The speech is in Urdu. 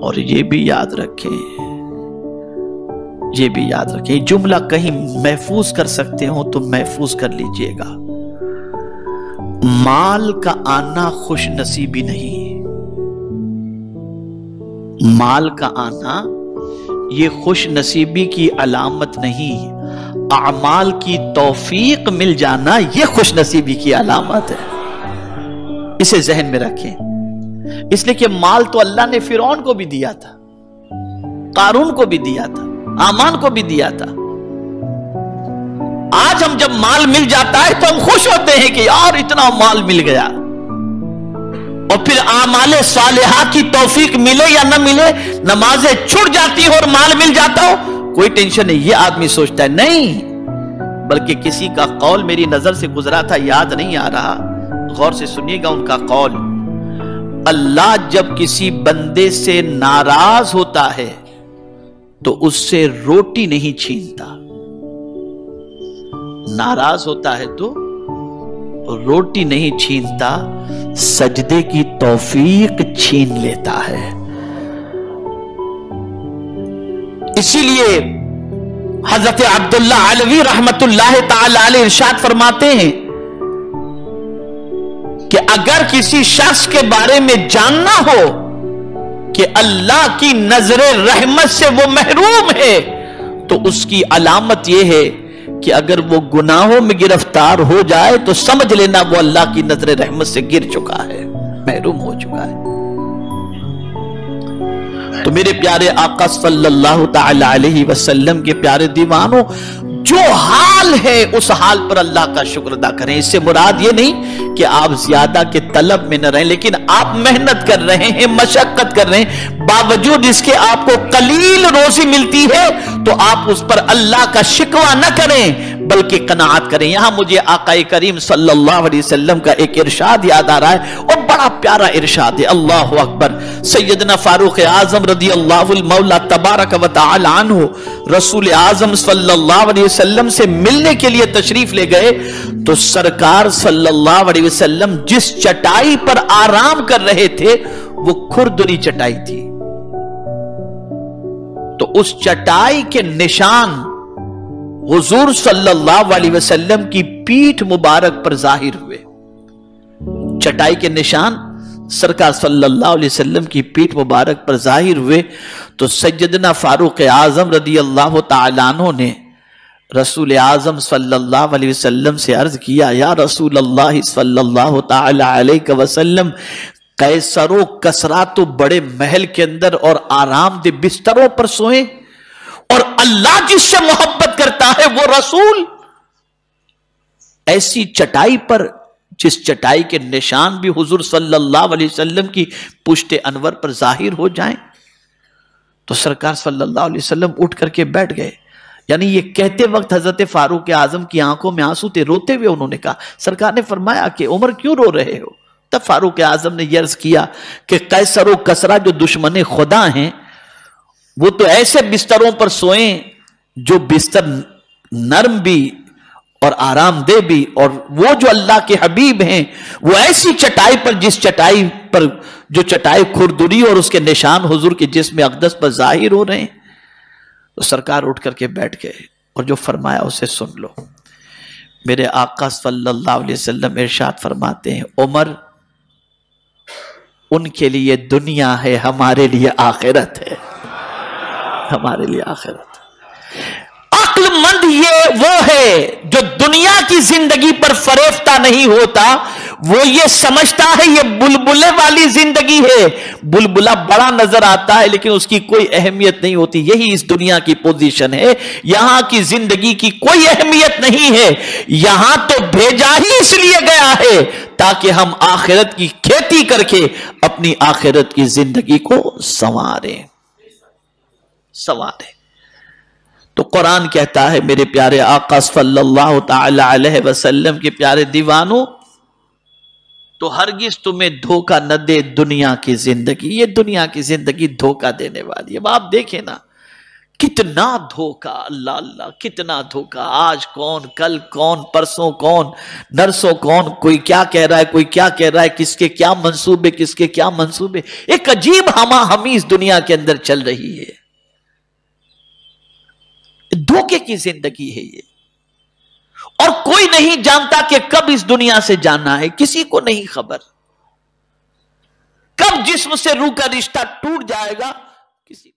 اور یہ بھی یاد رکھیں، یہ بھی یاد رکھیں، جملہ کہیں محفوظ کر سکتے ہو تو محفوظ کر لیجئے گا، مال کا آنا خوش نصیبی نہیں، مال کا آنا یہ خوش نصیبی کی علامت نہیں، اعمال کی توفیق مل جانا یہ خوش نصیبی کی علامت ہے، اسے ذہن میں رکھیں۔ اس لیے کہ مال تو اللہ نے فرعون کو بھی دیا تھا، قارون کو بھی دیا تھا، آمان کو بھی دیا تھا۔ آج ہم جب مال مل جاتا ہے تو ہم خوش ہوتے ہیں کہ یار اتنا مال مل گیا، اور پھر اعمال صالحہ کی توفیق ملے یا نہ ملے، نمازیں چھوٹ جاتی ہو اور مال مل جاتا ہو، کوئی ٹینشن نہیں، یہ آدمی سوچتا ہے نہیں، بلکہ کسی کا قول میری نظر سے گزرا تھا، یاد نہیں آ رہا، غور سے سنیے گا ان کا قول۔ اللہ جب کسی بندے سے ناراض ہوتا ہے تو اس سے روٹی نہیں چھینتا، ناراض ہوتا ہے تو روٹی نہیں چھینتا، سجدے کی توفیق چھین لیتا ہے۔ اسی لیے حضرت عبداللہ علوی رحمت اللہ تعالی علیہ ارشاد فرماتے ہیں کہ اگر کسی شخص کے بارے میں جاننا ہو کہ اللہ کی نظر رحمت سے وہ محروم ہے تو اس کی علامت یہ ہے کہ اگر وہ گناہوں میں گرفتار ہو جائے تو سمجھ لینا وہ اللہ کی نظر رحمت سے گر چکا ہے، محروم ہو چکا ہے۔ تو میرے پیارے آقا صلی اللہ تعالی علیہ وسلم کے پیارے دیوانوں، جو حال ہے اس حال پر اللہ کا شکر ادا کریں۔ اس سے مراد یہ نہیں کہ آپ زیادہ کے طلب میں نہ رہیں، لیکن آپ محنت کر رہے ہیں، مشقت کر رہے ہیں، باوجود اس کے آپ کو قلیل روزی ملتی ہے تو آپ اس پر اللہ کا شکوہ نہ کریں بلکہ قناعت کریں۔ یہاں مجھے آقا کریم صلی اللہ علیہ وسلم کا ایک ارشاد یاد آ رہا ہے، اور بڑا پیارا ارشاد ہے، اللہ اکبر۔ سیدنا فاروق اعظم رضی اللہ المولا تبارک و تعالی عنہ رسول اعظم صلی اللہ علیہ وسلم سے ملنے کے لیے تشریف لے گئے تو سرکار صلی اللہ علیہ وسلم جس چٹائی پر آرام کر رہے تھے وہ کھردری چٹائی تھی، تو اس چٹائی کے نشان حضور صلی اللہ علیہ وسلم کی پیٹھ مبارک پر ظاہر ہوئے۔ چٹائی کے نشان سرکار صلی اللہ علیہ وسلم کی پیٹھ مبارک پر ظاہر ہوئے تو سیدنا فاروق اعظم رضی اللہ تعالیٰ عنہ نے رسول اعظم صلی اللہ علیہ وسلم سے عرض کیا، یا رسول اللہ صلی اللہ تعالیٰ علیہ وسلم، قیصر و کسریٰ تو بڑے محل کے اندر اور آرام دہ بستروں پر سوئیں، اور اللہ جس سے محبت کرتا ہے وہ رسول ایسی چٹائی پر، جس چٹائی کے نشان بھی حضور صلی اللہ علیہ وسلم کی پشت انور پر ظاہر ہو جائیں۔ تو سرکار صلی اللہ علیہ وسلم اٹھ کر کے بیٹھ گئے، یعنی یہ کہتے وقت حضرت فاروق اعظم کی آنکھوں میں آنسو تھے، روتے ہوئے انہوں نے کہا، سرکار نے فرمایا کہ عمر کیوں رو رہے ہو؟ تب فاروق اعظم نے یہ عرض کیا کہ قیصر و کسریٰ جو دشمن خدا ہیں وہ تو ایسے بستروں پر سوئیں جو بستر نرم بھی اور آرام دہ بھی، اور وہ جو اللہ کے حبیب ہیں وہ ایسی چٹائی پر، جس چٹائی پر جو چٹائی کھردری اور اس کے نشان حضور کے جسم اقدس پر ظاہر ہو رہے ہیں۔ تو سرکار اٹھ کر کے بیٹھ گئے اور جو فرمایا اسے سن لو۔ میرے آقا صلی اللہ علیہ وسلم ارشاد فرماتے ہیں، عمر ان کے لیے دنیا ہے، ہمارے لیے آخرت ہے، ہمارے لیے آخرت۔ عقل مند یہ وہ ہے جو دنیا کی زندگی پر فریفتہ نہیں ہوتا، وہ یہ سمجھتا ہے یہ بلبلے والی زندگی ہے، بلبلہ بڑا نظر آتا ہے لیکن اس کی کوئی اہمیت نہیں ہوتی۔ یہی اس دنیا کی پوزیشن ہے، یہاں کی زندگی کی کوئی اہمیت نہیں ہے، یہاں تو بھیجا ہی اس لیے گیا ہے تاکہ ہم آخرت کی کھیتی کر کے اپنی آخرت کی زندگی کو سنواریں۔ تو قرآن کہتا ہے میرے پیارے آقا صلی اللہ تعالی علیہ وسلم کے پیارے دیوانوں، تو ہرگز تمہیں دھوکہ نہ دے دنیا کی زندگی، یہ دنیا کی زندگی دھوکہ دینے والی ہے۔ اب آپ دیکھیں نا کتنا دھوکا، اللہ اللہ کتنا دھوکا، آج کون، کل کون، پرسوں کون، نرسوں کون، کوئی کیا کہہ رہا ہے، کوئی کیا کہہ رہا ہے، کس کے کیا منصوبے، کس کے کیا منصوبے، ایک عجیب ہما ہمی اس دنیا کے اندر چل رہی ہے، دھوکے کی زندگی ہے یہ، اور کوئی نہیں جانتا کہ کب اس دنیا سے جانا ہے، کسی کو نہیں خبر، کب جسم سے روح کا رشتہ ٹوٹ جائے گا کسی